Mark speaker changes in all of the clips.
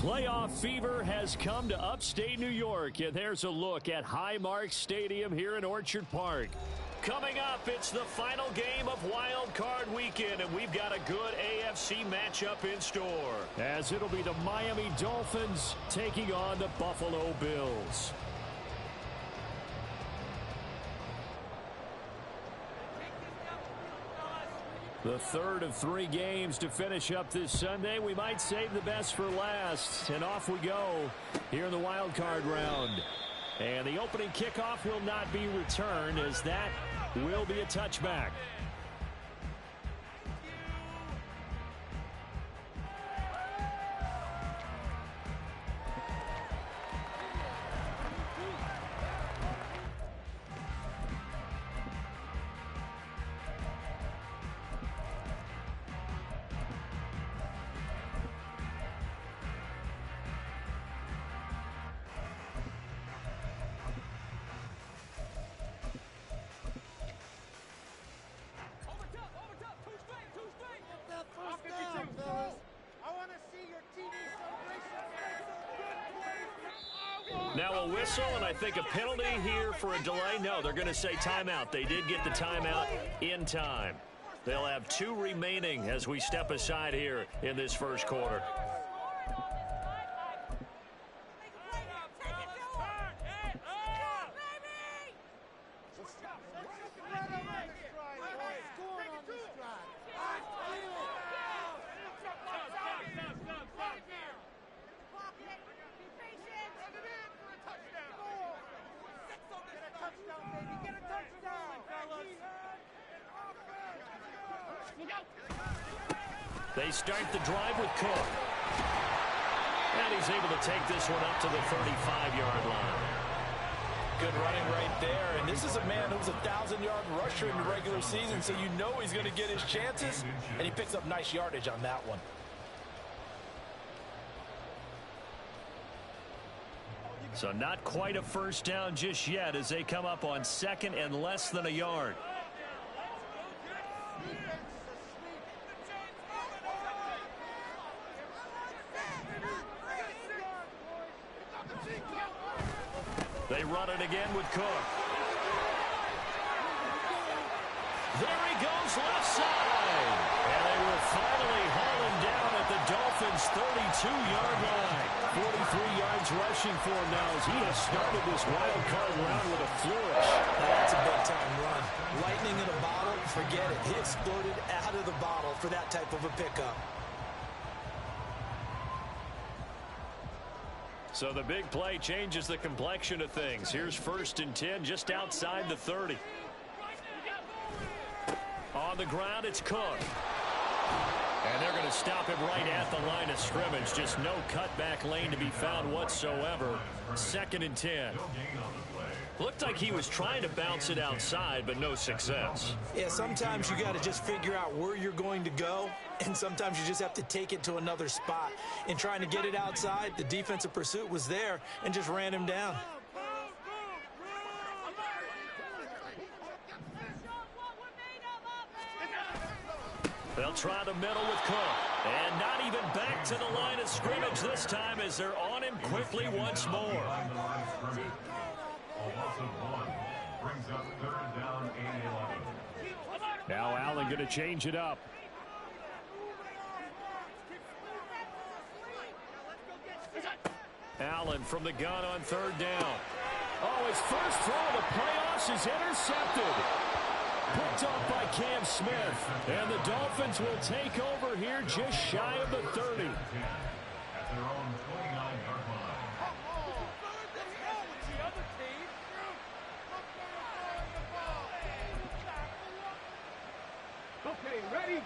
Speaker 1: Playoff fever has come to upstate New York, and there's a look at Highmark Stadium here in Orchard Park. Coming up, it's the final game of Wild Card Weekend, and we've got a good AFC matchup in store, as it'll be the Miami Dolphins taking on the Buffalo Bills. The third of 3 games to finish up this Sunday. We might save the best for last. And off we go here in the wild card round. And the opening kickoff will not be returned, as that will be a touchback. Now a whistle, and I think a penalty here for a delay. No, they're going to say timeout. They did get the timeout in time. They'll have 2 remaining as we step aside here in this first quarter. They start the drive with Cook. And he's able to take this one up to the 35-yard line.
Speaker 2: Good running right there. And this is a man who's a 1,000-yard rusher in the regular season, so you know he's going to get his chances. And he picks up nice yardage on that one.
Speaker 1: So not quite a first down just yet as they come up on 2nd and less than a yard. They run it again with Cook. There he goes left side. And they will finally haul him down at the Dolphins' 32-yard line. 43 yards rushing for him now as he has started this wild card round with a flourish.
Speaker 2: That's a big-time run. Lightning in a bottle, forget it. He exploded out of the bottle for that type of a pickup.
Speaker 1: So the big play changes the complexion of things. Here's 1st and 10 just outside the 30. On the ground, it's Cook. And they're going to stop him right at the line of scrimmage. Just no cutback lane to be found whatsoever. 2nd and 10. Looked like he was trying to bounce it outside, but no success.
Speaker 2: Yeah, sometimes you got to just figure out where you're going to go, and sometimes you just have to take it to another spot. In trying to get it outside, the defensive pursuit was there and just ran him down.
Speaker 1: They'll try the middle with Cook. And not even back to the line of scrimmage this time as they're on him quickly once more. Now Allen going to change it up. Allen from the gun on 3rd down. Oh, his first throw of the playoffs is intercepted. Picked off by Cam Smith. And the Dolphins will take over here just shy of the 30.
Speaker 3: Okay, ready?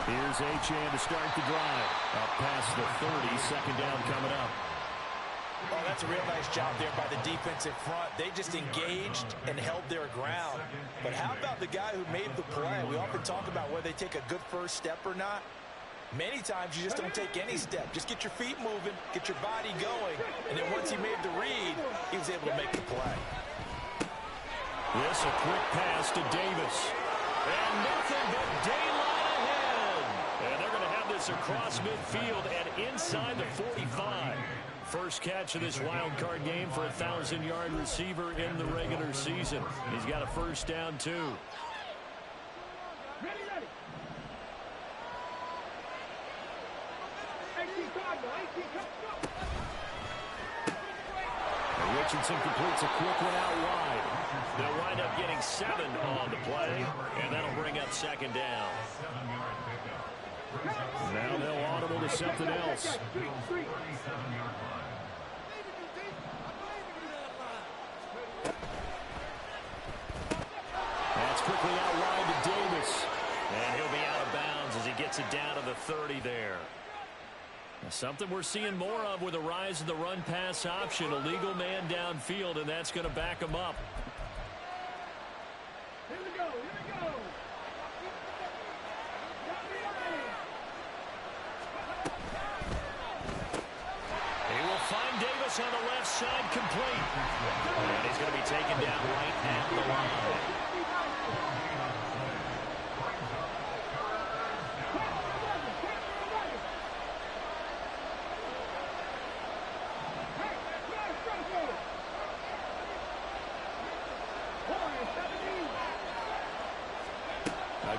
Speaker 1: Here's Achane to start the drive. Up past the 30, 2nd down coming up.
Speaker 2: Oh, that's a real nice job there by the defensive front. They just engaged and held their ground. But how about the guy who made the play? We often talk about whether they take a good first step or not. Many times you just don't take any step. Just get your feet moving, get your body going, and then once he made the read, he was able to make the play.
Speaker 1: This a quick pass to Davis. And nothing but daylight ahead. And they're going to have this across midfield and inside the 45. First catch of this wild card game for a 1,000-yard receiver in the regular season. He's got a first down, too.
Speaker 3: Ready.
Speaker 1: Richardson completes a quick one out wide. They'll wind up getting 7 on the play, and that'll bring up second down. Now they'll audible to something else. That's quickly out wide to Davis. And he'll be out of bounds as he gets it down to the 30 there. Something we're seeing more of with the rise of the run-pass option. A legal man downfield, and that's going to back him up.
Speaker 3: Here we go.
Speaker 1: He will find Davis on the left side complete. And he's going to be taken down right at the line.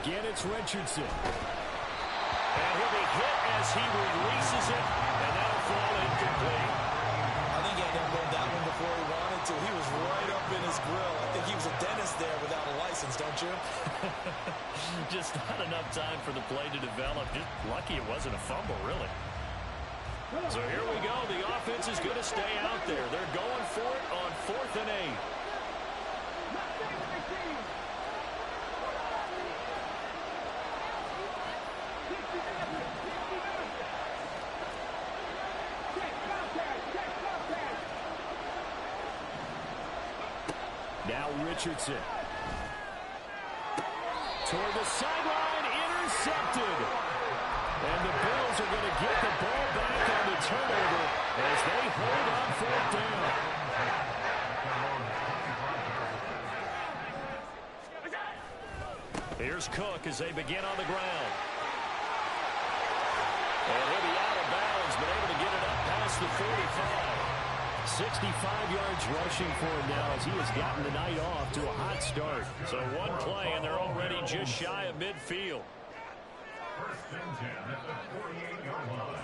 Speaker 1: Again, it's Richardson. And he'll be hit as he releases it, and that'll fall incomplete.
Speaker 2: I think he had to hold that one before he wanted to. He was right up in his grill. I think he was a dentist there without a license, don't you?
Speaker 1: Just not enough time for the play to develop. Just lucky it wasn't a fumble, really. So here we go. The offense is going to stay out there. They're going for it on 4th and 8. Now Richardson. Toward the sideline, intercepted. And the Bills are going to get the ball back on the turnover as they hold on 4th down. Here's Cook as they begin on the ground. And he'll be out of bounds, but able to get it up past the 45. 65 yards rushing for him now as he has gotten the night off to a hot start. So one play, and they're already just shy of midfield.
Speaker 4: First and 10 at the 48-yard line.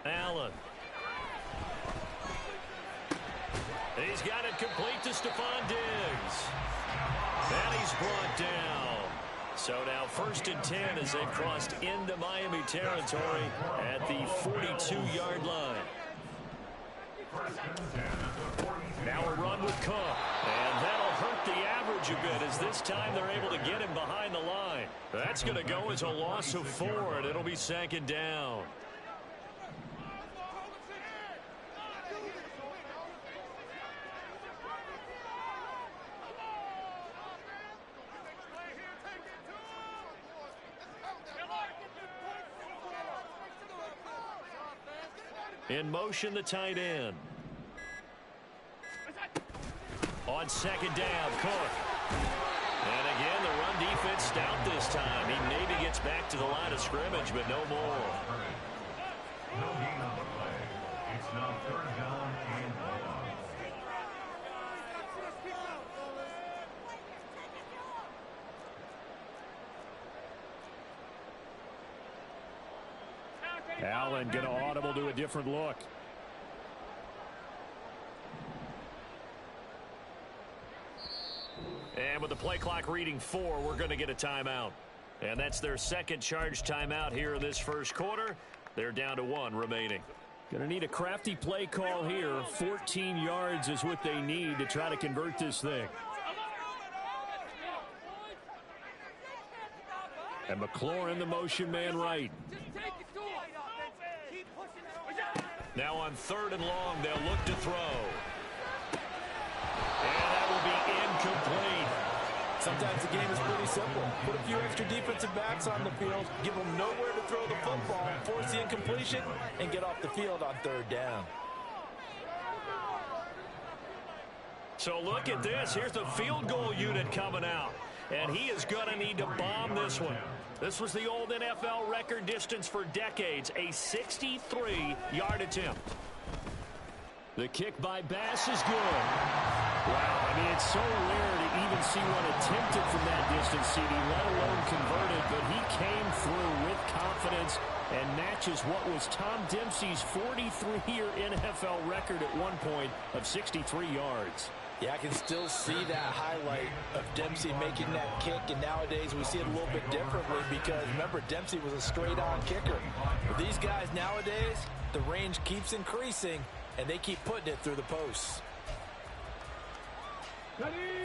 Speaker 1: Allen. He's got it complete to Stephon Diggs. And he's brought down. So now 1st and 10 as they've crossed into Miami territory at the 42-yard line. Now a run with Cook. And that'll hurt the average a bit as this time they're able to get him behind the line. That's going to go as a loss of 4, and it'll be 2nd down. In motion, the tight end. On 2nd down, Cook. And again, the run defense stout this time. He maybe gets back to the line of scrimmage, but no more.
Speaker 4: No gain on the play. It's now 3rd down and 1.
Speaker 1: Allen going to audible to a different look. And with the play clock reading 4, we're going to get a timeout. And that's their second charge timeout here in this first quarter. They're down to 1 remaining. Going to need a crafty play call here. 14 yards is what they need to try to convert this thing. And McLaurin, the motion man right. Now on 3rd and long, they'll look to throw. And that will be incomplete.
Speaker 2: Some sometimes the game is pretty simple. Put a few extra defensive backs on the field, give them nowhere to throw the football, force the incompletion, and get off the field on third down.
Speaker 1: So look at this. Here's the field goal unit coming out. And he is going to need to bomb this one. This was the old NFL record distance for decades, a 63-yard attempt. The kick by Bass is good. Wow, I mean, it's so rare to even see one attempted from that distance, CD, let alone converted, but he came through with confidence and matches what was Tom Dempsey's 43-year NFL record at one point of 63 yards.
Speaker 2: Yeah, I can still see that highlight of Dempsey making that kick, and nowadays we see it a little bit differently because, remember, Dempsey was a straight-on kicker. But these guys nowadays, the range keeps increasing, and they keep putting it through the posts.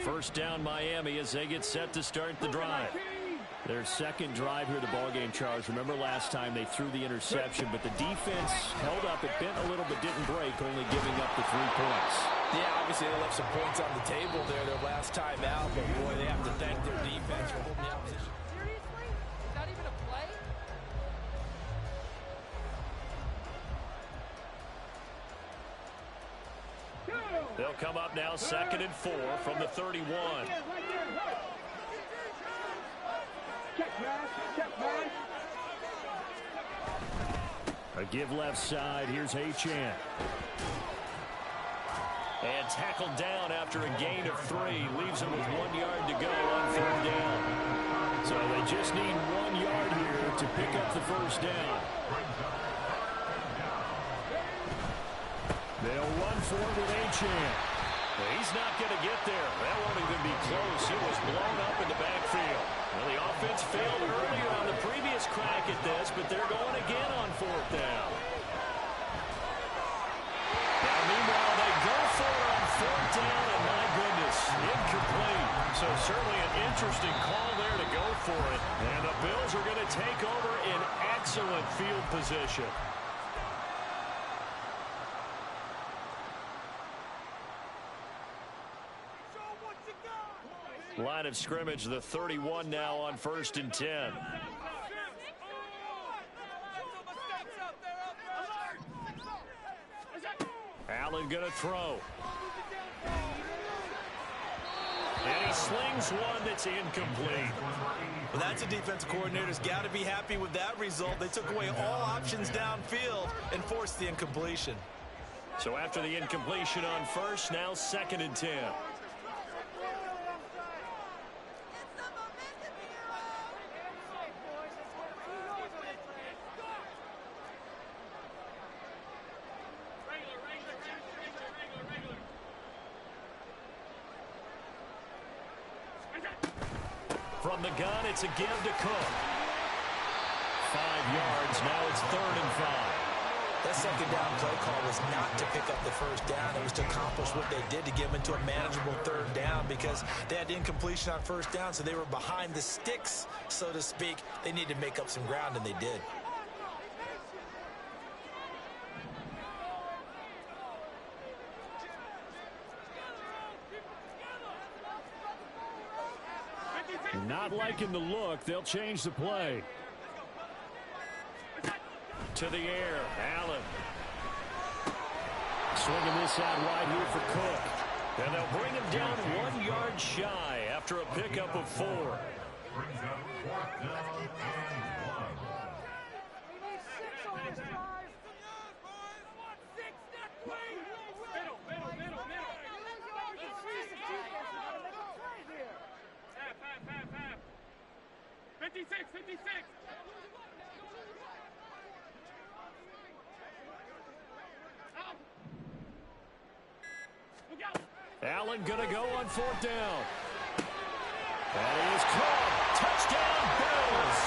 Speaker 1: First down, Miami, as they get set to start the drive. Their second drive here, the ballgame, Charles. Remember last time they threw the interception, but the defense held up. It bent a little but didn't break, only giving up the 3 points.
Speaker 2: Yeah, obviously they left some points on the table there their last time out, but boy, they have to thank their defense for holding the opposition.
Speaker 5: Seriously? Is that even a play?
Speaker 1: They'll come up now 2nd and 4 from the 31. A give left side. Here's Achane. And tackled down after a gain of 3. Leaves him with 1 yard to go on 3rd down. So they just need 1 yard here to pick up the first down. They'll run for it with Achane. He's not going to get there. That won't even be close. He was blown up in the backfield. Well, the offense failed earlier on the previous crack at this, but they're going again on 4th down. Now, meanwhile, they go for it on 4th down, and my goodness, incomplete. So certainly an interesting call there to go for it. And the Bills are going to take over in excellent field position. Line of scrimmage, the 31 now on 1st and 10. Allen going to throw. And he slings one that's incomplete.
Speaker 2: Well, that's a defensive coordinator's got to be happy with that result. They took away all options downfield and forced the incompletion.
Speaker 1: So after the incompletion on 1st, now 2nd and 10. From the gun, it's a give to Cook. 5 yards, now it's 3rd and 5.
Speaker 2: That 2nd down play call was not to pick up the first down. It was to accomplish what they did to get them into a manageable 3rd down because they had incompletion on 1st down, so they were behind the sticks, so to speak. They needed to make up some ground, and they did.
Speaker 1: Not liking the look. They'll change the play. To the air. Allen. Swinging this out wide here for Cook. And they'll bring him down 1 yard shy after a pickup of 4.
Speaker 4: Brings up 4th down and 1.
Speaker 1: Allen gonna go on 4th down. That is caught. Touchdown Bills.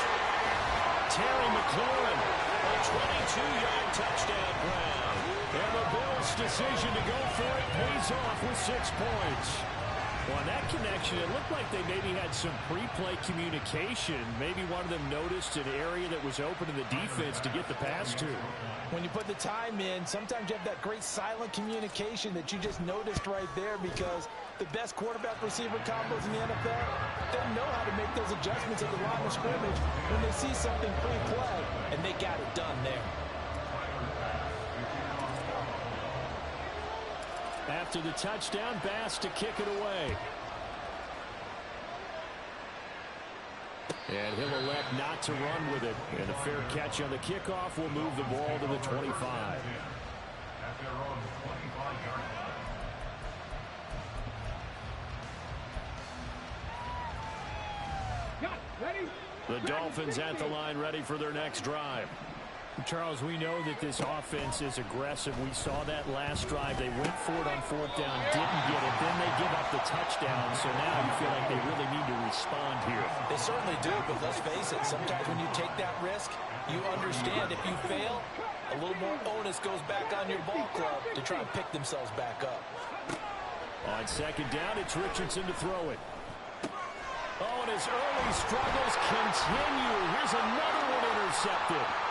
Speaker 1: Terry McLaurin, a 22-yard touchdown grab. And the Bills' decision to go for it pays off with 6 points. On that connection, it looked like they maybe had some pre-play communication. Maybe one of them noticed an area that was open to the defense to get the pass to.
Speaker 2: When you put the time in, sometimes you have that great silent communication that you just noticed right there, because the best quarterback-receiver combos in the NFL, they know how to make those adjustments at the line of scrimmage when they see something pre-play, and they got it done there.
Speaker 1: After the touchdown, Bass to kick it away. And he'll elect not to run with it. And a fair catch on the kickoff will move the ball to the 25.
Speaker 4: At their own 25-yard line.
Speaker 3: Ready?
Speaker 1: The Dolphins at the line, ready for their next drive. Charles, we know that this offense is aggressive. We saw that last drive. They went for it on fourth down, didn't get it. Then they give up the touchdown. So now you feel like they really need to respond here.
Speaker 2: They certainly do, but let's face it, sometimes when you take that risk, you understand if you fail, a little more onus goes back on your ball club to try and pick themselves back up.
Speaker 1: On second down, it's Richardson to throw it. Oh, and his early struggles continue. Here's another one intercepted.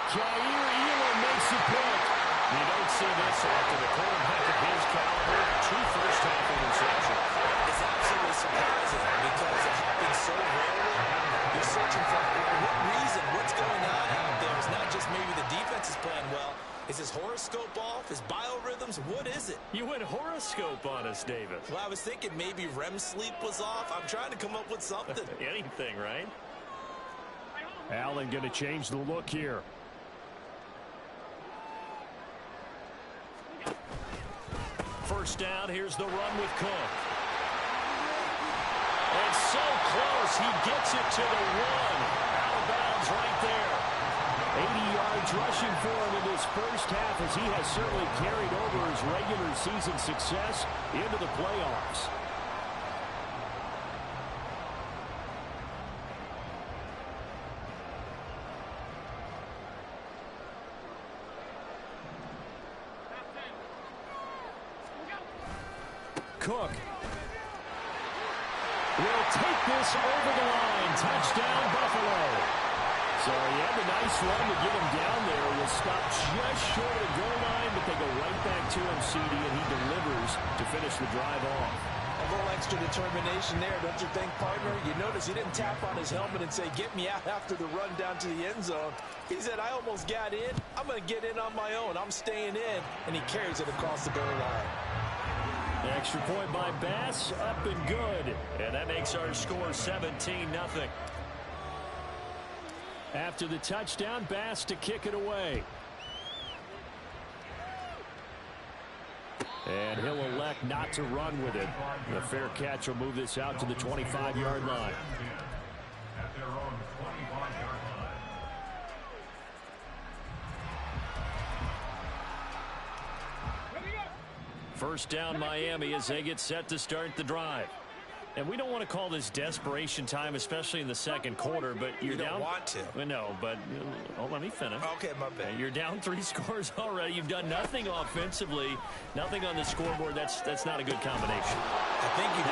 Speaker 1: Jair Elam makes the pick. You don't see this after the quarterback of his caliber. 2 first-half interceptions.
Speaker 2: It's absolutely surprising because it happens so rarely. You're searching for what reason, what's going on out there. It's not just maybe the defense is playing well. Is his horoscope off? His biorhythms? What is it?
Speaker 1: You went horoscope on us, Davis.
Speaker 2: Well, I was thinking maybe REM sleep was off. I'm trying to come up with something.
Speaker 1: Anything, right? Allen going to change the look here. First down, here's the run with Cook. And so close, he gets it to the 1. Out of bounds right there. 80 yards rushing for him in this first half, as he has certainly carried over his regular season success into the playoffs. Cook will take this over the line. Touchdown, Buffalo. So he had a nice run to get him down there. Was stopped just short of the goal line, but they go right back to him, CD, and he delivers to finish the drive off.
Speaker 2: A little extra determination there, don't you think, partner? You notice he didn't tap on his helmet and say, get me out after the run down to the end zone. He said, I almost got in. I'm going to get in on my own. I'm staying in. And he carries it across the goal line.
Speaker 1: Extra point by Bass, up and good. And that makes our score 17-0. After the touchdown, Bass to kick it away. And he'll elect not to run with it. The fair catch will move this out to the 25-yard line.
Speaker 4: At their own 25-yard line.
Speaker 1: First down, Miami, as they get set to start the drive. And we don't want to call this desperation time, especially in the second quarter, but you're down.
Speaker 2: You don't want to.
Speaker 1: No, but let me finish.
Speaker 2: Okay, my bad.
Speaker 1: You're down 3 scores already. You've done nothing offensively, nothing on the scoreboard. That's not a good combination.
Speaker 2: I think you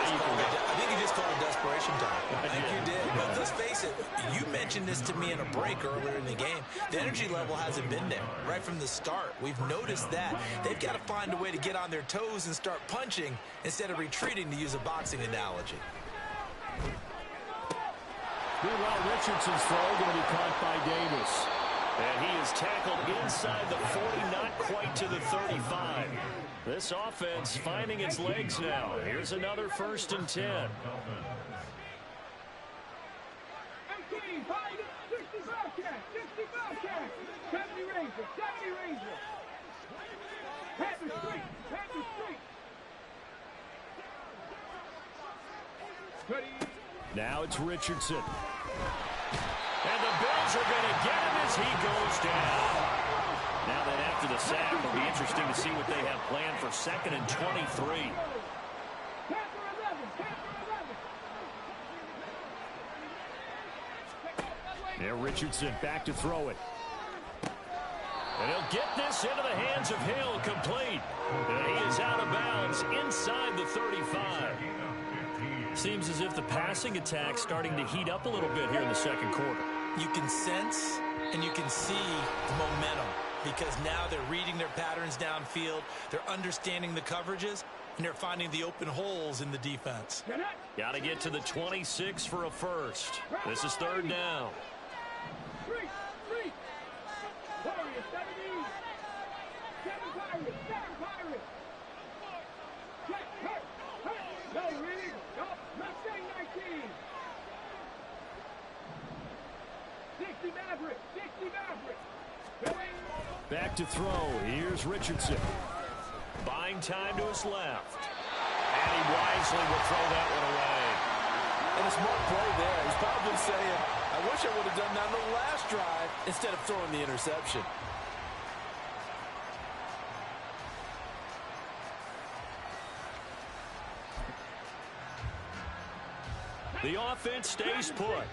Speaker 2: just called it desperation time. I think you did. But let's face it, you mentioned this to me in a break earlier in the game. The energy level hasn't been there right from the start. We've noticed that. They've got to find a way to get on their toes and start punching instead of retreating, to use a boxing analogy.
Speaker 1: Meanwhile, Richardson's throw going to be caught by Davis. And he is tackled inside the 40, not quite to the 35. This offense finding its legs now. Here's another 1st and 10.
Speaker 3: 60 Bobcat, 70 Ranger, 70 Ranger. Pat the street, pat the street.
Speaker 1: Now it's Richardson. And the Bills are going to get him as he goes down. Now that after the sack, it'll be interesting to see what they have planned for 2nd and 23. Now Richardson back to throw it. And he'll get this into the hands of Hill, complete. And he is out of bounds inside the 35. Seems as if the passing attack's starting to heat up a little bit here in the second quarter.
Speaker 2: You can sense and you can see the momentum because now they're reading their patterns downfield, they're understanding the coverages, and they're finding the open holes in the defense.
Speaker 1: Got to get to the 26 for a first. This is third down.
Speaker 3: Warriors, 17. 7 Pirates, 7 Pirates. Check, hurt. No, really? No, Mustang 19. 60 Maverick, 60 Maverick.
Speaker 1: Back to throw. Here's Richardson. Buying time to his left. And he wisely will throw that one away.
Speaker 2: And a smart play there. He's probably saying, I wish I would have done that on the last drive instead of throwing the interception.
Speaker 1: The offense stays put.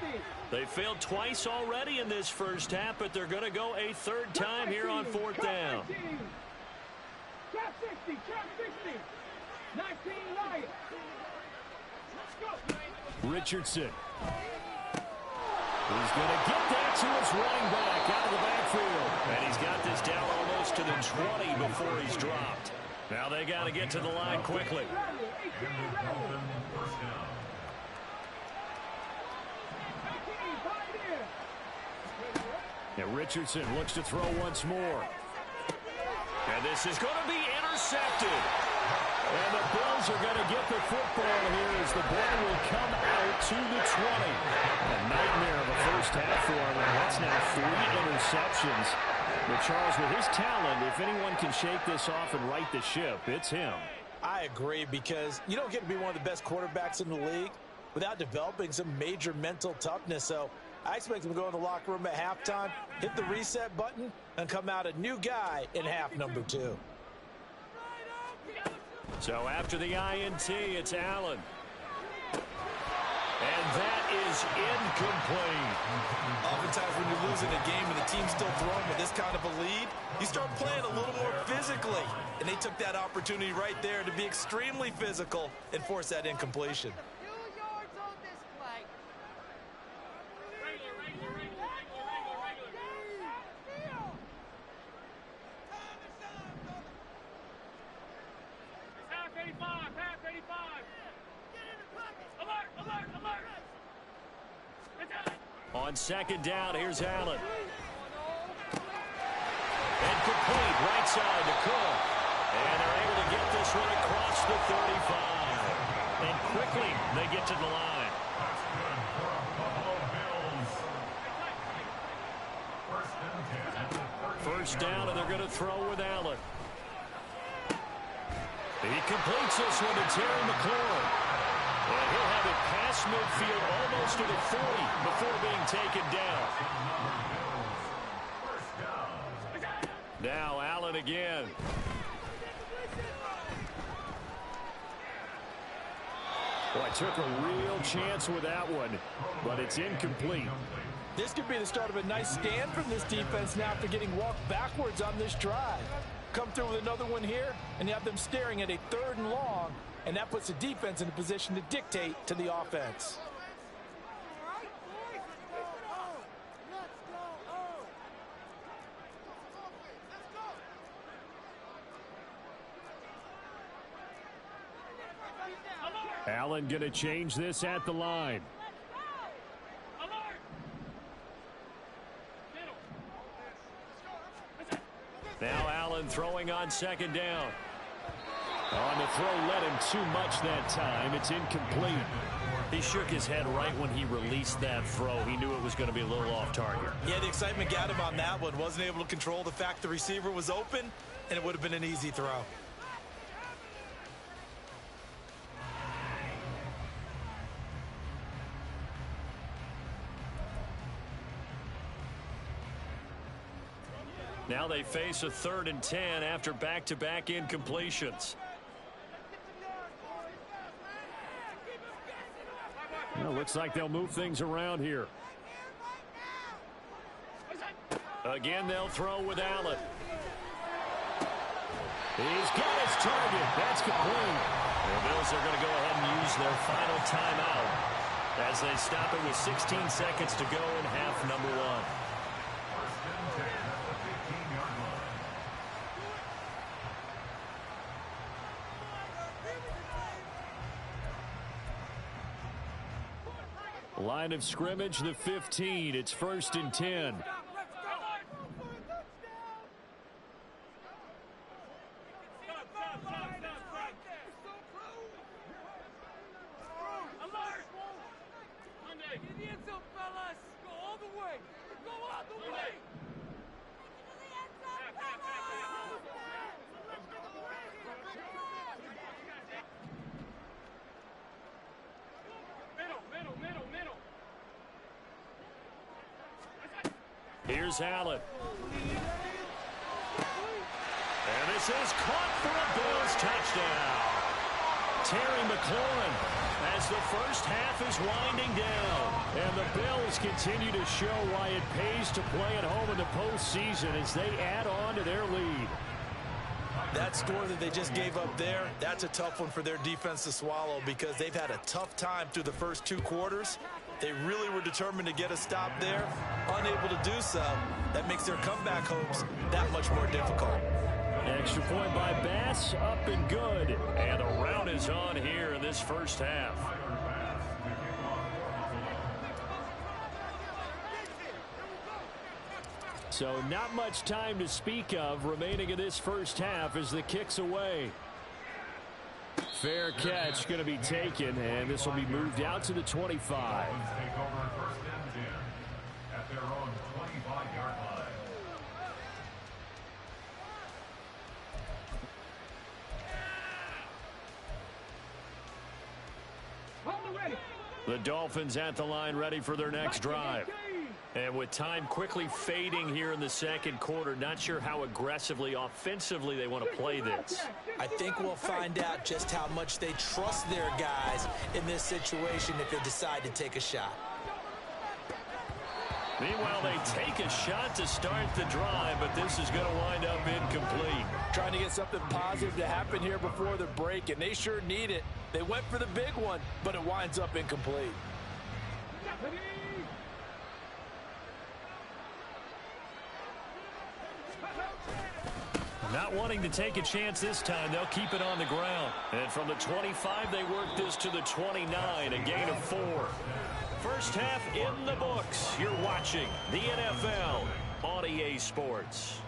Speaker 1: They failed twice already in this first half, but they're going to go a third time here on fourth down.
Speaker 3: Trap 60, trap 60. 19 Lions. Let's go.
Speaker 1: Richardson. He's going to get that to his running back out of the backfield. And he's got this down almost to the 20 before he's dropped. Now they got to get to the line quickly. And Richardson looks to throw once more. And this is going to be intercepted. And the Bills are going to get the football here as the ball will come out to the 20. A nightmare of a first half for him. And that's now 3 interceptions. But Charles, with his talent, if anyone can shake this off and right the ship, it's him.
Speaker 2: I agree, because you don't get to be one of the best quarterbacks in the league without developing some major mental toughness. So I expect him to go in the locker room at halftime, hit the reset button, and come out a new guy in half number 2.
Speaker 1: So after the INT, it's Allen. And that is incomplete.
Speaker 2: Oftentimes when you're losing a game and the team's still throwing with this kind of a lead, you start playing a little more physically. And they took that opportunity right there to be extremely physical and force that incompletion.
Speaker 5: 2 yards on this play.
Speaker 3: Half 85, half 85. Alert, alert, alert.
Speaker 1: On second down, here's Allen. And complete, right side to Cook. And they're able to get this one across the 35. And quickly, they get to the line. First down, and they're going to throw with Allen. He completes this one to Terry McLaurin. And he'll have it past midfield almost to the 40 before being taken down. Now Allen again. Boy, took a real chance with that one, but it's incomplete.
Speaker 2: This could be the start of a nice stand from this defense now after getting walked backwards on this drive. Come through with another one here, and you have them staring at a 3rd and long, and that puts the defense in a position to dictate to the offense.
Speaker 1: Allen going to change this at the line. Now Allen throwing on second down. On the throw, led him too much that time. It's incomplete. He shook his head right when he released that throw. He knew it was going to be a little off target.
Speaker 2: Yeah, the excitement got him on that one. Wasn't able to control the fact the receiver was open, and it would have been an easy throw.
Speaker 1: Now they face a 3rd and 10 after back-to-back incompletions. Well, looks like they'll move things around here. Again, they'll throw with Allen. He's got his target. That's complete. The Bills Bills are going to go ahead and use their final timeout as they stop it with 16 seconds to go in half number 1.
Speaker 4: First and 10 at the 15-yard line.
Speaker 1: Line of scrimmage, the 15. It's first and 10. Here's Allen. And this is caught for a Bills touchdown. Terry McLaurin as the first half is winding down. And the Bills continue to show why it pays to play at home in the postseason as they add on to their lead.
Speaker 2: That score that they just gave up there, that's a tough one for their defense to swallow because they've had a tough time through the first 2 quarters. They really were determined to get a stop there, unable to do so. That makes their comeback hopes that much more difficult.
Speaker 1: Extra point by Bass, up and good. And the rout is on here in this first half. So not much time to speak of remaining in this first half as the kick's away. Fair catch going to be taken, and this will be moved out to the 25.
Speaker 4: Dolphins take over first and 10 at their own 25-yard line.
Speaker 1: The Dolphins at the line ready for their next drive. And with time quickly fading here in the second quarter, not sure how aggressively, offensively they want to play this.
Speaker 2: I think we'll find out just how much they trust their guys in this situation if they decide to take a shot.
Speaker 1: Meanwhile, they take a shot to start the drive, but this is going to wind up incomplete.
Speaker 2: Trying to get something positive to happen here before the break, and they sure need it. They went for the big one, but it winds up incomplete.
Speaker 1: Not wanting to take a chance this time, they'll keep it on the ground. And from the 25, they work this to the 29, a gain of 4. First half in the books. You're watching the NFL on EA Sports.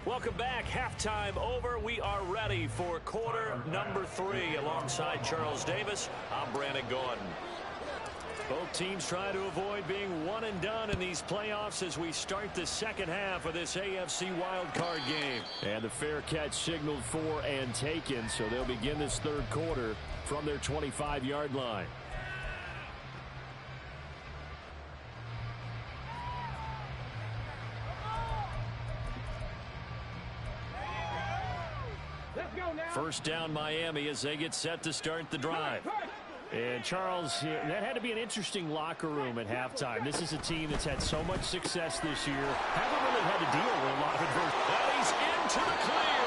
Speaker 1: Welcome back. Halftime over. We are ready for quarter number 3. Alongside Charles Davis, I'm Brandon Gordon. Both teams try to avoid being one and done in these playoffs as we start the second half of this AFC wildcard game. And the fair catch signaled for and taken, so they'll begin this third quarter from their 25-yard line. First down Miami as they get set to start the drive. And Charles, that had to be an interesting locker room at halftime. This is a team that's had so much success this year. Haven't really had to deal with a lot of adversity. And he's into the clear.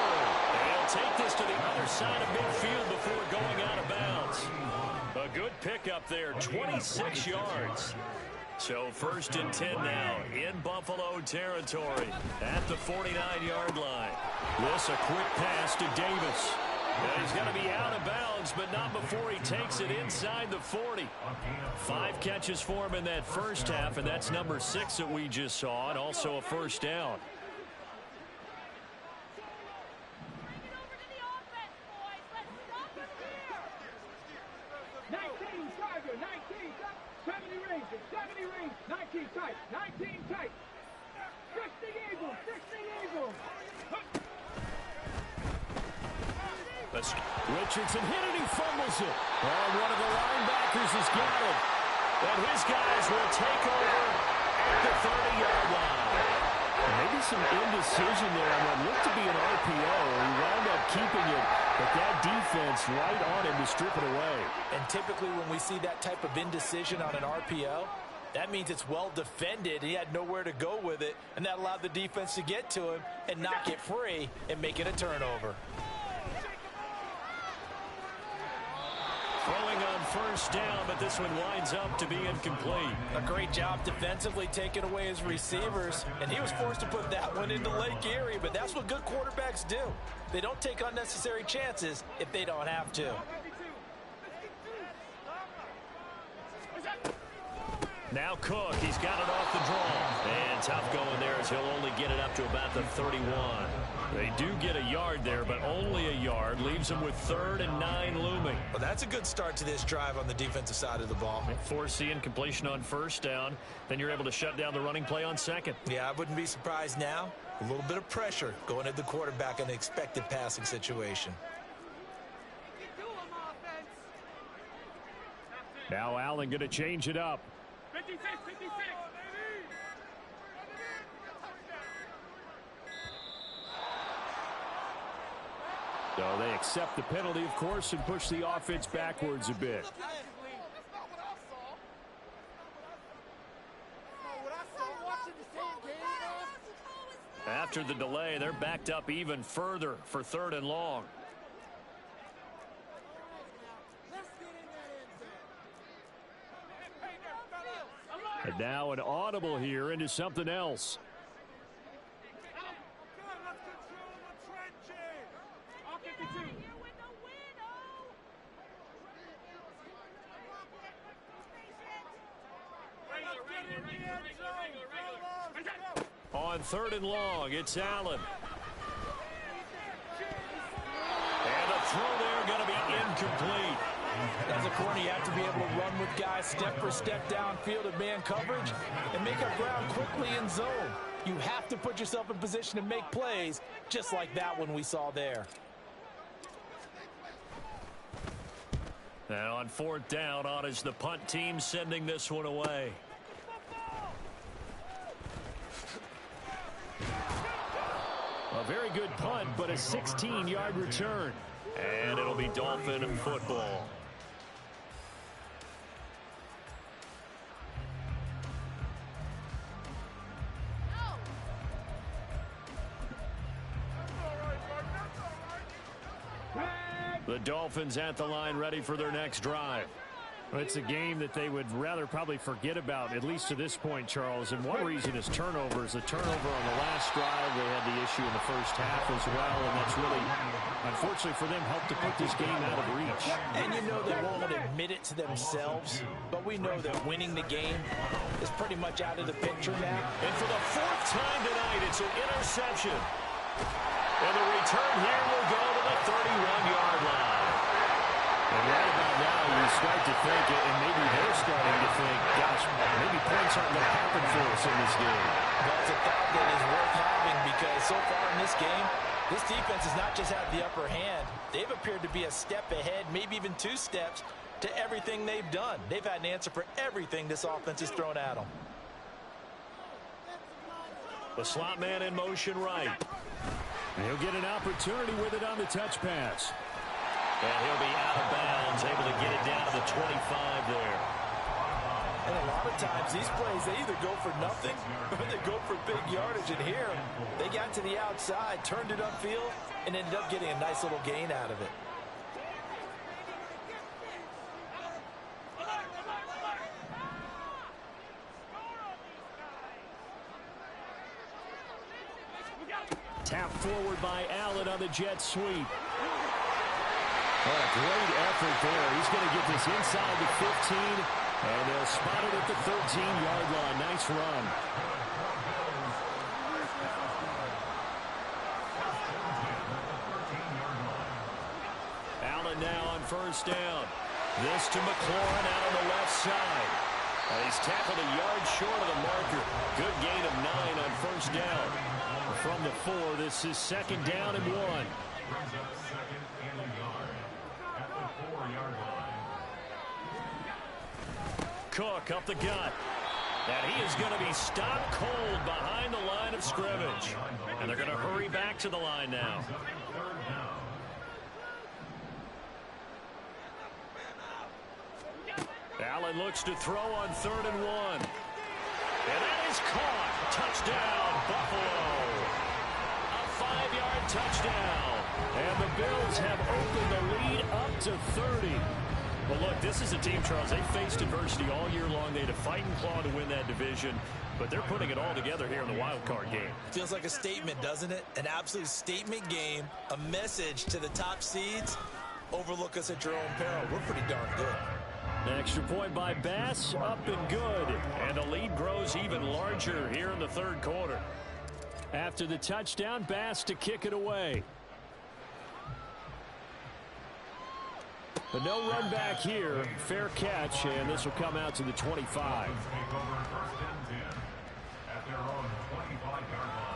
Speaker 1: And he'll take this to the other side of midfield before going out of bounds. A good pickup there, 26 yards. So first and 10 now in Buffalo territory at the 49-yard line. This a quick pass to Davis. And he's going to be out of bounds, but not before he takes it inside the 40. 5 catches for him in that first half, and that's number 6 that we just saw, and also a first down. Richardson hit it, he fumbles it. And one of the linebackers has got it. And his guys will take over at the 30-yard line. Maybe some indecision there on what looked to be an RPO. He wound up keeping it, but that defense right on him to strip it away.
Speaker 2: And typically when we see that type of indecision on an RPO, That means it's well defended. He had nowhere to go with it, and that allowed the defense to get to him and knock it free and make it a turnover.
Speaker 1: Throwing on first down, but this one winds up to be incomplete.
Speaker 2: A great job defensively taking away his receivers, and he was forced to put that one into Lake Erie, but that's what good quarterbacks do. They don't take unnecessary chances if they don't have to.
Speaker 1: Now Cook, he's got it off the draw. And tough going there as he'll only get it up to about the 31. They do get a yard there, but only a yard. Leaves them with 3rd and 9 looming.
Speaker 2: Well, that's a good start to this drive on the defensive side of the ball.
Speaker 1: Force the incompletion on first down. Then you're able to shut down the running play on second.
Speaker 2: Yeah, I wouldn't be surprised now. A little bit of pressure going at the quarterback in an expected passing situation.
Speaker 1: Now Allen going to change it up.
Speaker 3: 56, 56.
Speaker 1: So they accept the penalty, of course, and push the offense backwards a bit. After the delay, they're backed up even further for 3rd and long. And now an audible here into something else. On 3rd and long, it's Allen. And the throw there going to be incomplete.
Speaker 2: As a corner, you have to be able to run with guys step for step downfield in man coverage and make up ground quickly in zone. You have to put yourself in position to make plays just like that one we saw there.
Speaker 1: Now on 4th down, on is the punt team sending this one away. A very good punt, but a 16-yard return. And it'll be Dolphin football. The Dolphins at the line, ready for their next drive. Well, it's a game that they would rather probably forget about, at least to this point, Charles. And one reason is turnovers. The turnover on the last drive, they had the issue in the first half as well. And that's really, unfortunately for them, helped to put this game out of reach.
Speaker 2: And you know they won't admit it to themselves, but we know that winning the game is pretty much out of the picture now.
Speaker 1: And for the 4th time tonight, it's an interception. And the return here will go to the 31-yard line. And right about now, you start to think, and maybe they're starting to think, gosh, maybe points aren't going to happen for us in this game.
Speaker 2: That's a thought that is worth having because so far in this game, this defense has not just had the upper hand. They've appeared to be a step ahead, maybe even 2 steps, to everything they've done. They've had an answer for everything this offense has thrown at them.
Speaker 1: The slot man in motion right. And he'll get an opportunity with it on the touch pass. And he'll be out of bounds, able to get it down to the 25 there.
Speaker 2: And a lot of times, these plays, they either go for nothing or they go for big yardage. And here, they got to the outside, turned it upfield, and ended up getting a nice little gain out of it.
Speaker 1: Tapped forward by Allen on the jet sweep. What a great effort there. He's going to get this inside the 15, and they'll spot it at the 13-yard line. Nice run. Allen now on first down. This to McLaurin out on the left side. And he's tackled a yard short of the marker. Good gain of 9 on first down. From the 4, this is 2nd down and 1. Cook up the gut. And he is going to be stopped cold behind the line of scrimmage. And they're going to hurry back to the line now. Allen looks to throw on 3rd and 1. And that is caught. Touchdown, Buffalo. A 5-yard touchdown. And the Bills have opened the lead up to 30. Well, look, this is a team, Charles. They faced adversity all year long. They had to fight and claw to win that division. But they're putting it all together here in the wild card game.
Speaker 2: Feels like a statement, doesn't it? An absolute statement game. A message to the top seeds. Overlook us at your own peril. We're pretty darn good.
Speaker 1: An extra point by Bass, up and good. And the lead grows even larger here in the 3rd quarter. After the touchdown, Bass to kick it away. But no run back here. Fair catch, and this will come out to the 25.
Speaker 4: Take over 1st and 10 at their own 25-yard line.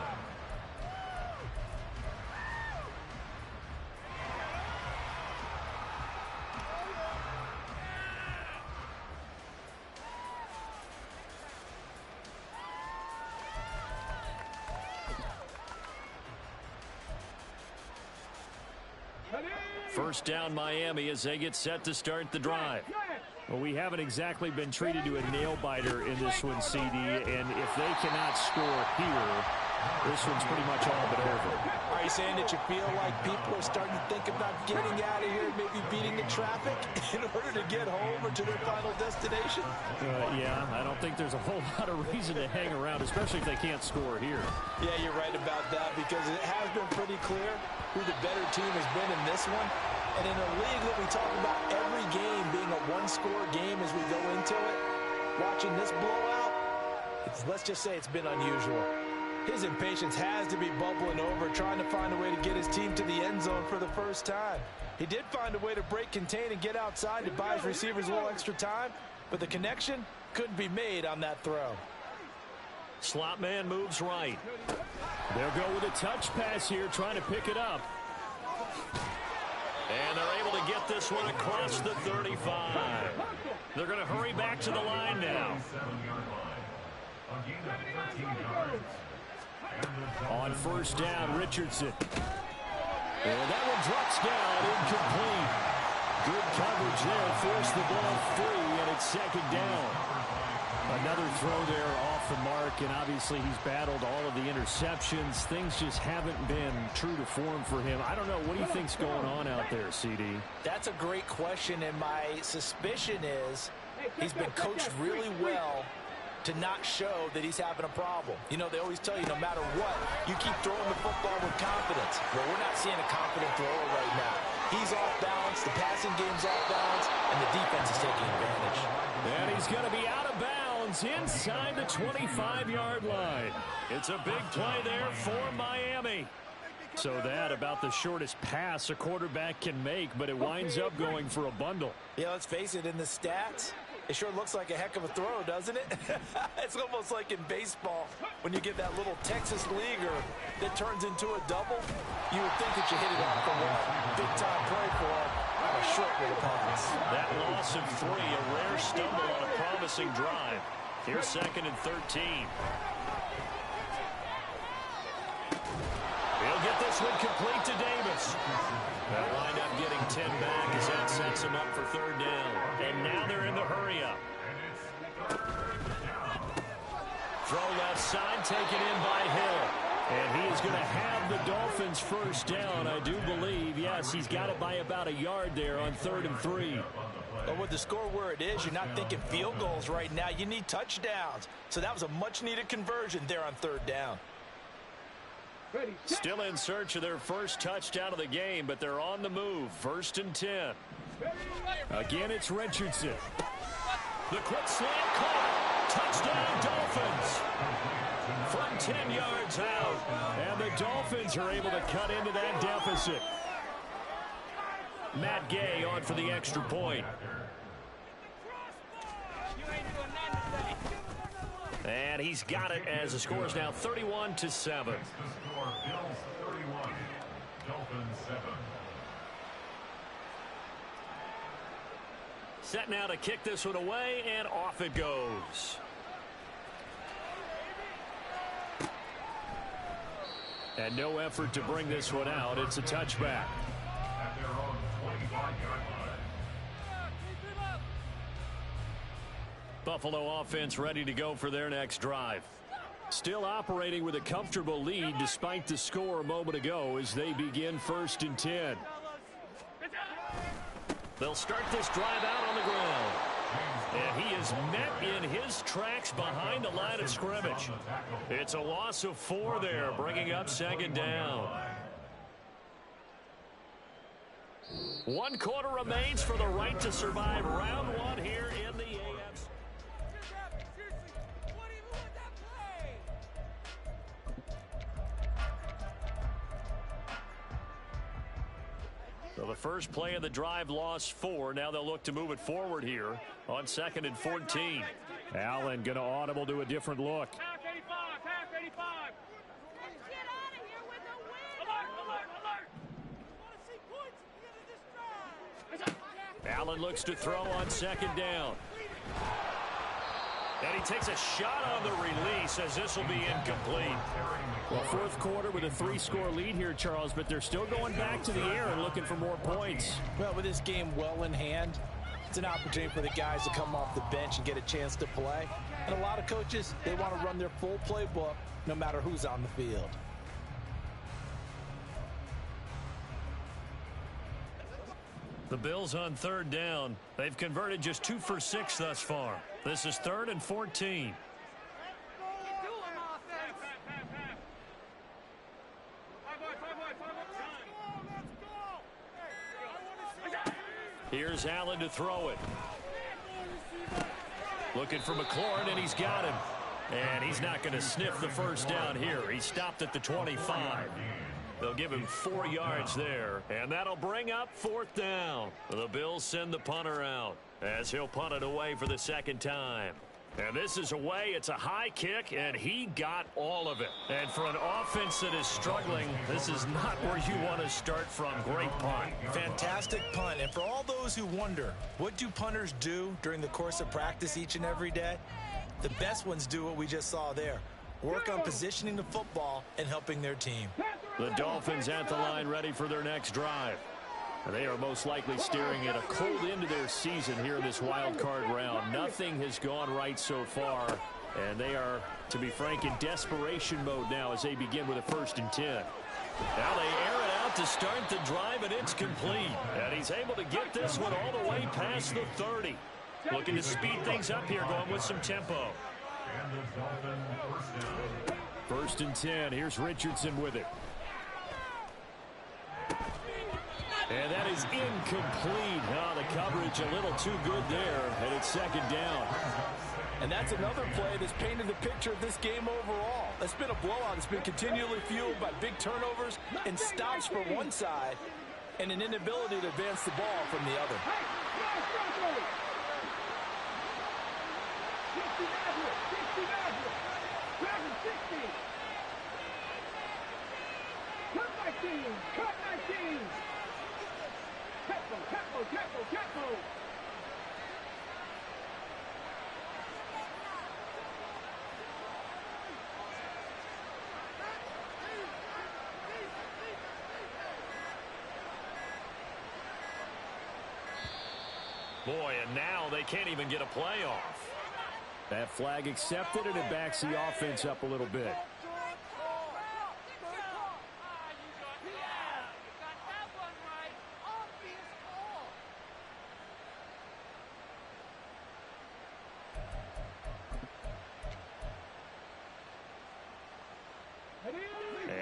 Speaker 1: First down Miami as they get set to start the drive. Well, we haven't exactly been treated to a nail-biter in this one, CD, and if they cannot score here, this one's pretty much all but over.
Speaker 2: Are you saying that you feel like people are starting to think about getting out of here, maybe beating the traffic in order to get home or to their final destination?
Speaker 1: Yeah, I don't think there's a whole lot of reason to hang around, especially if they can't score here.
Speaker 2: Yeah, you're right about that because it has been pretty clear who the better team has been in this one. And in a league that we talk about every game being a one-score game as we go into it, watching this blowout, let's just say it's been unusual. His impatience has to be bubbling over, trying to find a way to get his team to the end zone for the first time. He did find a way to break, contain, and get outside to buy his receivers a little extra time, but the connection couldn't be made on that throw.
Speaker 1: Slot man moves right. They'll go with a touch pass here, trying to pick it up. And they're able to get this one across the 35. They're going to hurry back to the line now. On first down, Richardson. And that one drops down, incomplete. Good coverage there, forced the ball free, and it's 2nd down. Another throw there off the mark, and obviously he's battled all of the interceptions. Things just haven't been true to form for him. I don't know. What do you think's going on out there, CD?
Speaker 2: That's a great question, and my suspicion is he's been coached really well to not show that he's having a problem. You know, they always tell you no matter what, you keep throwing the football with confidence. Well, we're not seeing a confident thrower right now. He's off balance, the passing game's off balance, and the defense is taking advantage.
Speaker 1: And he's going to be out of bounds inside the 25-yard line. It's a big play there for Miami. So that about the shortest pass a quarterback can make, but it winds up going for a bundle.
Speaker 2: Yeah, let's face it, in the stats, it sure looks like a heck of a throw, doesn't it? It's almost like in baseball when you get that little Texas leaguer that turns into a double. You would think that you hit it off the wall. Big-time play for a short little pass.
Speaker 1: That loss of 3, a rare stumble on a promising drive. Here's 2nd and 13. He'll get this one complete to Davis. They'll wind up getting 10 back as that sets him up for 3rd down. And now they're in the hurry-up. Throw left side, taken in by Hill. And he is going to have the Dolphins first down, I do believe. Yes, he's got it by about a yard there on 3rd and 3.
Speaker 2: But with the score where it is, you're not thinking field goals right now. You need touchdowns. So that was a much-needed conversion there on 3rd down.
Speaker 1: Still in search of their first touchdown of the game, but they're on the move. 1st and 10. Again, it's Richardson. The quick slant caught. Touchdown, Dolphins. From 10 yards out. And the Dolphins are able to cut into that deficit. Matt Gay on for the extra point. And he's got it as the score is now 31-7.
Speaker 4: Bills 31, Dolphins 7.
Speaker 1: Set now to kick this one away, and off it goes. And no effort to bring this one out. It's a touchback.
Speaker 4: At their own 25-yard line.
Speaker 1: Buffalo offense ready to go for their next drive. Still operating with a comfortable lead despite the score a moment ago as they begin 1st and 10. They'll start this drive out on the ground. And he is met in his tracks behind the line of scrimmage. It's a loss of 4 there, bringing up 2nd down. 1 quarter remains for the right to survive round 1 here in the AFC. So the first play of the drive lost 4. Now they'll look to move it forward here on 2nd and 14. Allen going to audible to a different look.
Speaker 3: Half 85, half 85.
Speaker 5: Get out of here with a win.
Speaker 3: Alert, alert, alert.
Speaker 5: Want to see points at the end of this drive.
Speaker 1: Allen looks to throw on 2nd down. And he takes a shot on the release as this will be incomplete. Well, 4th quarter with a 3-score lead here, Charles, but they're still going back to the air and looking for more points.
Speaker 2: Well, with this game well in hand, it's an opportunity for the guys to come off the bench and get a chance to play. And a lot of coaches, they want to run their full playbook no matter who's on the field.
Speaker 1: The Bills on 3rd down. They've converted just 2 for 6 thus far. This is 3rd and 14. Here's Allen to throw it. Looking for McLaurin, and he's got him. And he's not going to sniff the 1st down here. He stopped at the 25. They'll give him 4 yards there, and that'll bring up 4th down. The Bills send the punter out as he'll punt it away for the 2nd time. And this is away. It's a high kick, and he got all of it. And for an offense that is struggling, this is not where you want to start from. Great punt.
Speaker 2: Fantastic punt. And for all those who wonder, what do punters do during the course of practice each and every day? The best ones do what we just saw there. Work on positioning the football and helping their team.
Speaker 1: The Dolphins at the line ready for their next drive. They are most likely staring at a cold end to their season here in this wild card round. Nothing has gone right so far, and they are, to be frank, in desperation mode now as they begin with a 1st and 10. Now they air it out to start the drive, and it's complete. And he's able to get this one all the way past the 30. Looking to speed things up here, going with some tempo. 1st and 10. Here's Richardson with it. And that is incomplete. Oh, the coverage a little too good there, and it's 2nd down.
Speaker 2: And that's another play that's painted the picture of this game overall. It's been a blowout. It's been continually fueled by big turnovers and stops for one side and an inability to advance the ball from the other.
Speaker 3: Cut 19. Tempo.
Speaker 1: Boy, and now they can't even get a play off. That flag accepted, and it backs the offense up a little bit.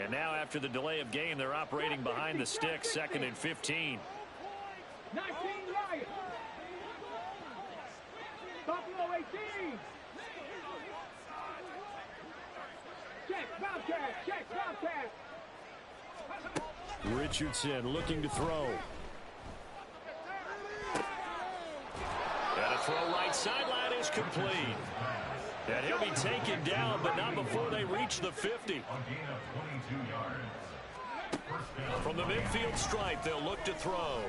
Speaker 1: And now after the delay of game, they're operating behind the sticks, 2nd and 15.
Speaker 3: 19 Lions. Buffalo 18. Check, Bobcat.
Speaker 1: Richardson looking to throw. And a throw right sideline is complete. And he'll be taken down, but not before they reach the 50. From the midfield stripe, they'll look to throw.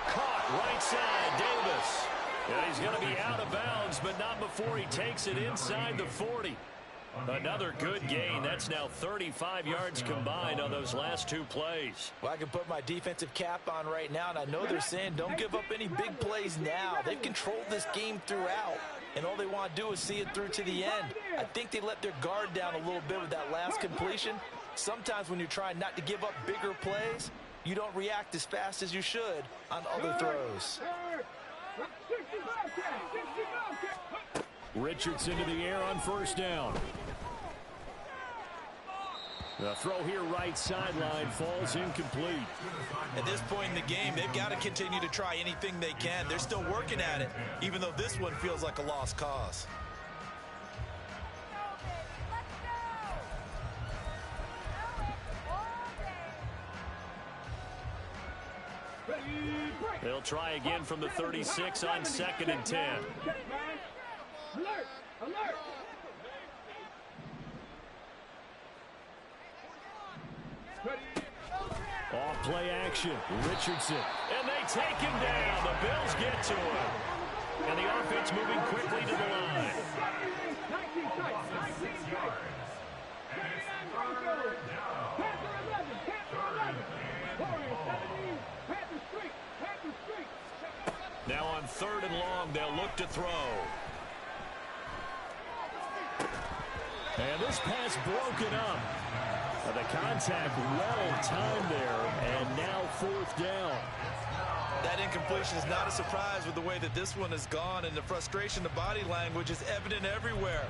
Speaker 1: Caught right side, Davis. And he's going to be out of bounds, but not before he takes it inside the 40. Another good gain. That's now 35 yards combined on those last two plays.
Speaker 2: Well, I can put my defensive cap on right now, and I know they're saying don't give up any big plays now. They've controlled this game throughout, and all they want to do is see it through to the end. I think they let their guard down a little bit with that last completion. Sometimes when you're trying not to give up bigger plays, you don't react as fast as you should on other throws.
Speaker 1: Richardson to the air on first down. The throw here right sideline falls incomplete.
Speaker 2: At this point in the game, they've got to continue to try anything they can. They're still working at it, even though this one feels like a lost cause.
Speaker 1: They'll try again from the 36 on 2nd and 10.
Speaker 3: Alert! Alert!
Speaker 1: Off play action. Richardson. And they take him down. The Bills get to him. And the offense moving quickly to the line.
Speaker 3: 19 strikes. 19 strikes. 79 Broncos. Panther 11. Panther 11. Warriors 17. Panther streak. Panther streak.
Speaker 1: Now on 3rd and long, they'll look to throw. And this pass broken up. The contact well timed there, and now 4th down.
Speaker 2: That incompletion is not a surprise with the way that this one has gone, and the frustration, the body language is evident everywhere.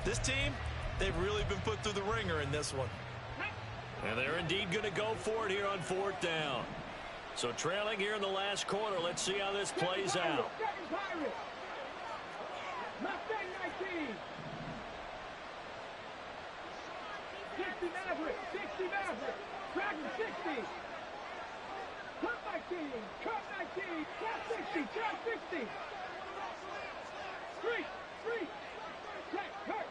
Speaker 2: This team, they've really been put through the ringer in this one.
Speaker 1: And they're indeed going to go for it here on 4th down. So trailing here in the last quarter, let's see how this plays out.
Speaker 3: Mustang 19. 60 Maverick, 60 Maverick, Dragon 60. Cut 19, cut 19, trap 60, trap 60. Street, hurt.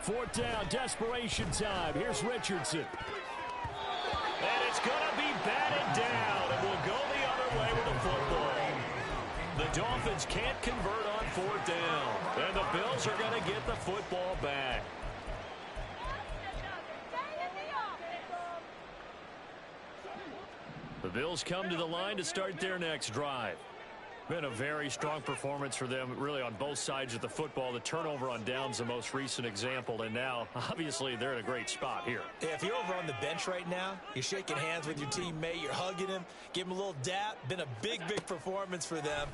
Speaker 1: 4th down, desperation time. Here's Richardson. And it's going to be batted down, and we'll go the other way with the football. The Dolphins can't convert on 4th down, and the Bills are going to get the football back. The Bills come to the line to start their next drive. Been a very strong performance for them, really, on both sides of the football. The turnover on downs, the most recent example, and now, obviously, they're in a great spot here.
Speaker 2: Yeah, if you're over on the bench right now, you're shaking hands with your teammate, you're hugging him, give him a little dap. Been a big performance for them.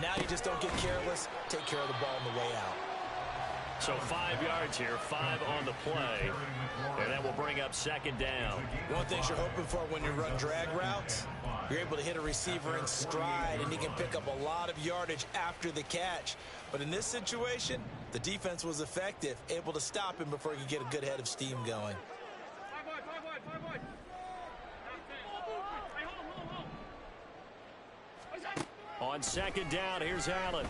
Speaker 2: Now you just don't get careless. Take care of the ball on the way out.
Speaker 1: So 5 yards here, 5 on the play, and that will bring up 2nd down.
Speaker 2: One thing you're hoping for when you run drag routes, you're able to hit a receiver in stride, and he can pick up a lot of yardage after the catch. But in this situation, the defense was effective, able to stop him before he could get a good head of steam going.
Speaker 1: On 2nd down, here's Allen.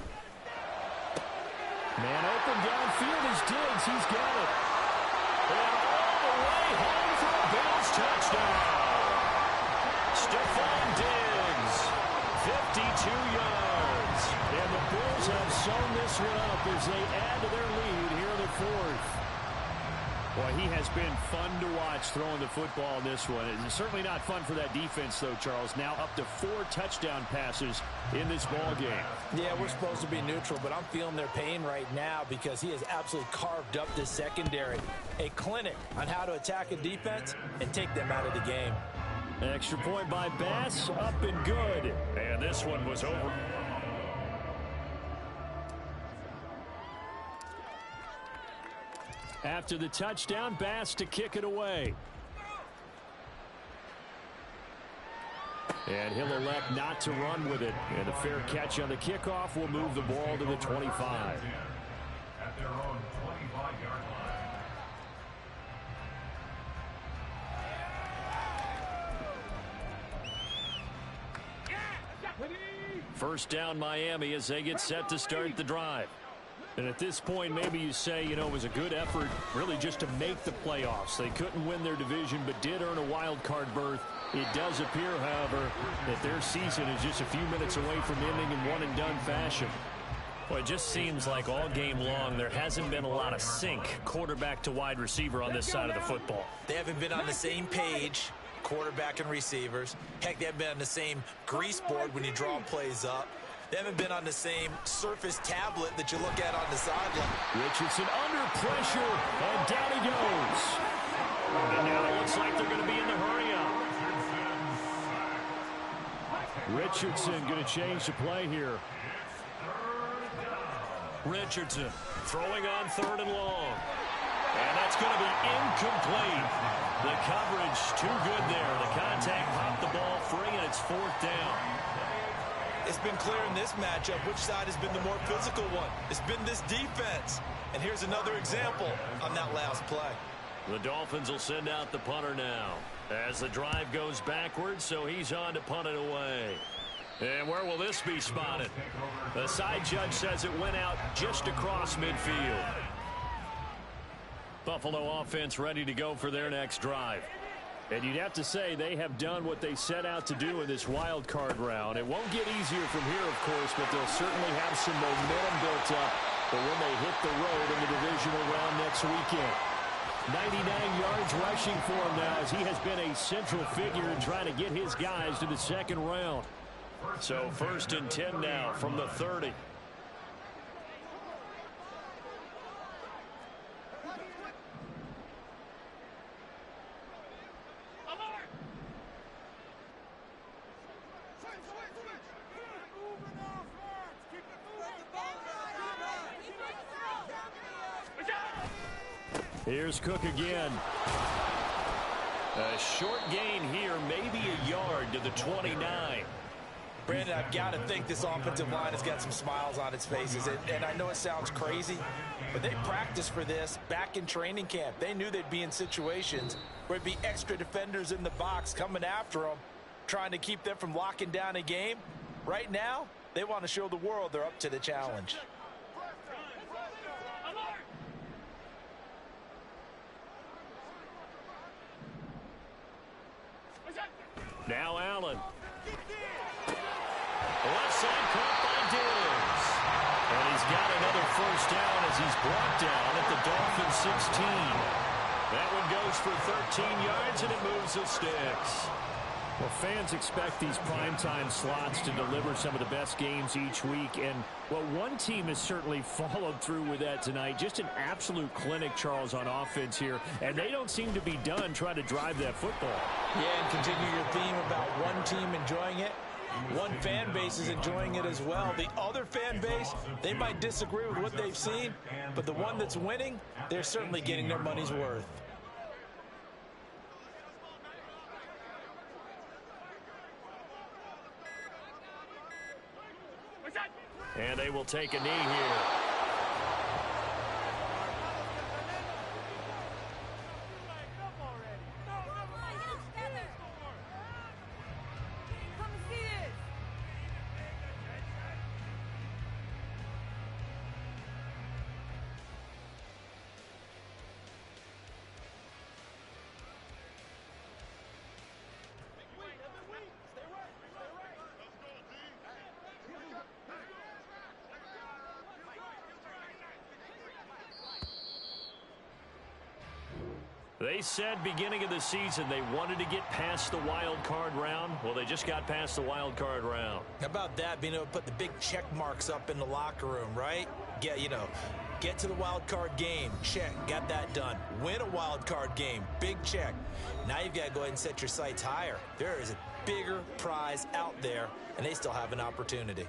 Speaker 1: Man open downfield is Diggs. He's got it. And all the way home for a Bills touchdown. Stephon Diggs, 52 yards. And the Bills have sewn this one up as they add to their lead here in the 4th. Boy, he has been fun to watch throwing the football in this one. It's certainly not fun for that defense, though, Charles. Now up to 4 touchdown passes in this ball game.
Speaker 2: Yeah, we're supposed to be neutral, but I'm feeling their pain right now because he has absolutely carved up this secondary. A clinic on how to attack a defense and take them out of the game.
Speaker 1: An extra point by Bass, up and good. And this one was over. After the touchdown, Bass to kick it away. And he'll elect not to run with it. And a fair catch on the kickoff will move the ball to the 25.
Speaker 4: At their own 25-yard line.
Speaker 1: First down, Miami, as they get set to start the drive. And at this point, maybe you say, you know, it was a good effort really just to make the playoffs. They couldn't win their division, but did earn a wild card berth. It does appear, however, that their season is just a few minutes away from ending in one-and-done fashion. Well, it just seems like all game long there hasn't been a lot of sync quarterback to wide receiver on this side of the football.
Speaker 2: They haven't been on the same page, quarterback and receivers. Heck, they haven't been on the same grease board when you draw plays up. They haven't been on the same Surface tablet that you look at on the sideline.
Speaker 1: Richardson under pressure, and down he goes. And now it looks like they're going to be in the hurry-up. Richardson going to change the play here. Richardson throwing on 3rd and long. And that's going to be incomplete. The coverage too good there. The contact popped the ball free, and it's 4th down.
Speaker 2: It's been clear in this matchup which side has been the more physical one. It's been this defense. And here's another example on that last play.
Speaker 1: The Dolphins will send out the punter now as the drive goes backwards, so he's on to punt it away. And where will this be spotted? The side judge says it went out just across midfield. Buffalo offense ready to go for their next drive. And you'd have to say they have done what they set out to do in this wild card round. It won't get easier from here, of course, but they'll certainly have some momentum built up for when they hit the road in the divisional round next weekend. 99 yards rushing for him now, as he has been a central figure in trying to get his guys to the second round. So 1st and 10 now from the 30. Here's Cook again. A short gain here, maybe a yard to the 29.
Speaker 2: Brandon, I've got to think this offensive line has got some smiles on its faces. And I know it sounds crazy, but they practiced for this back in training camp. They knew they'd be in situations where there'd be extra defenders in the box coming after them, trying to keep them from locking down a game. Right now, they want to show the world they're up to the challenge.
Speaker 1: Now Allen. Left side caught by Diggs. And he's got another 1st down as he's brought down at the Dolphins 16. That one goes for 13 yards, and it moves the sticks. Well, fans expect these primetime slots to deliver some of the best games each week. And, well, one team has certainly followed through with that tonight. Just an absolute clinic, Charles, on offense here. And they don't seem to be done trying to drive that football.
Speaker 2: Yeah, and continue your theme about one team enjoying it. One fan base is enjoying it as well. The other fan base, they might disagree with what they've seen, but the one that's winning, they're certainly getting their money's worth.
Speaker 1: And they will take a knee here. They said beginning of the season they wanted to get past the wild card round. Well, they just got past the wild card round.
Speaker 2: How about that, being able to put the big check marks up in the locker room, right? Get to the wild card game, check, got that done. Win a wild card game, big check. Now you've got to go ahead and set your sights higher. There is a bigger prize out there, and they still have an opportunity.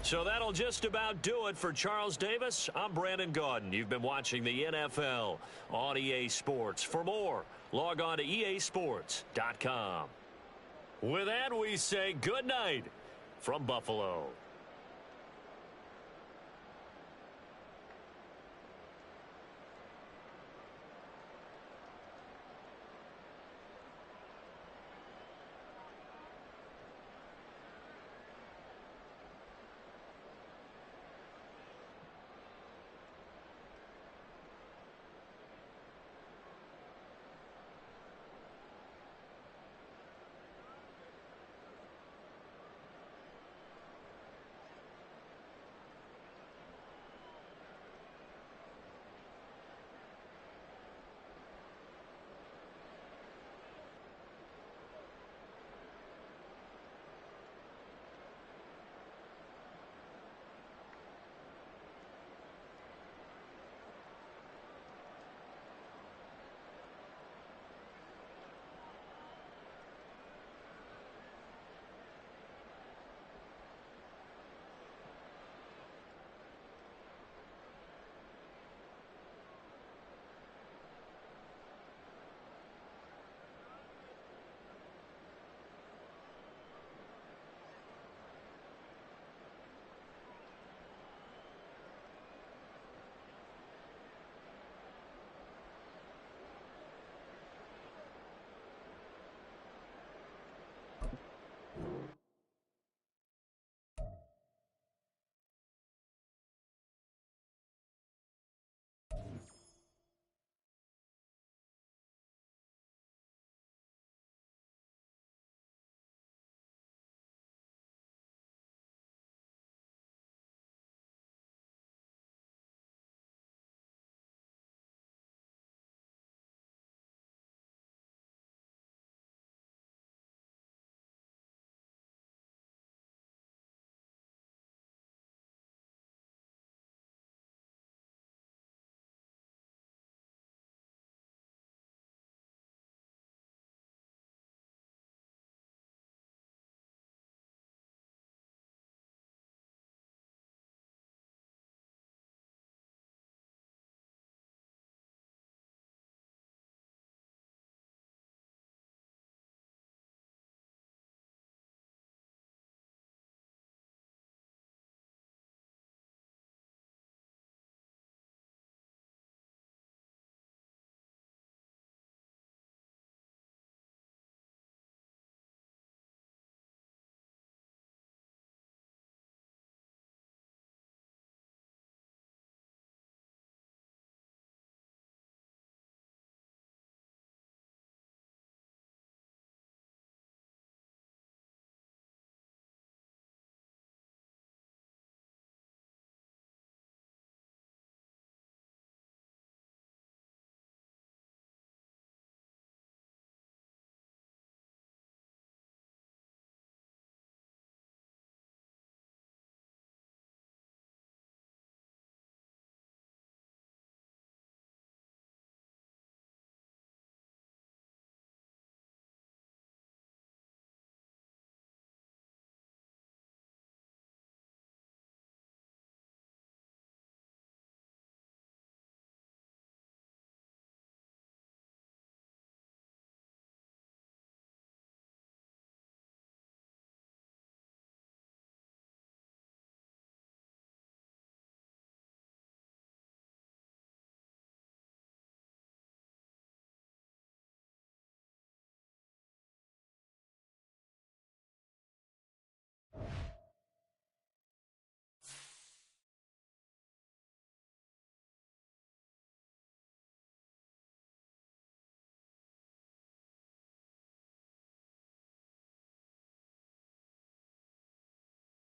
Speaker 1: So that'll just about do it for Charles Davis. I'm Brandon Gaudin. You've been watching the NFL on EA Sports. For more, log on to easports.com. With that, we say good night from Buffalo.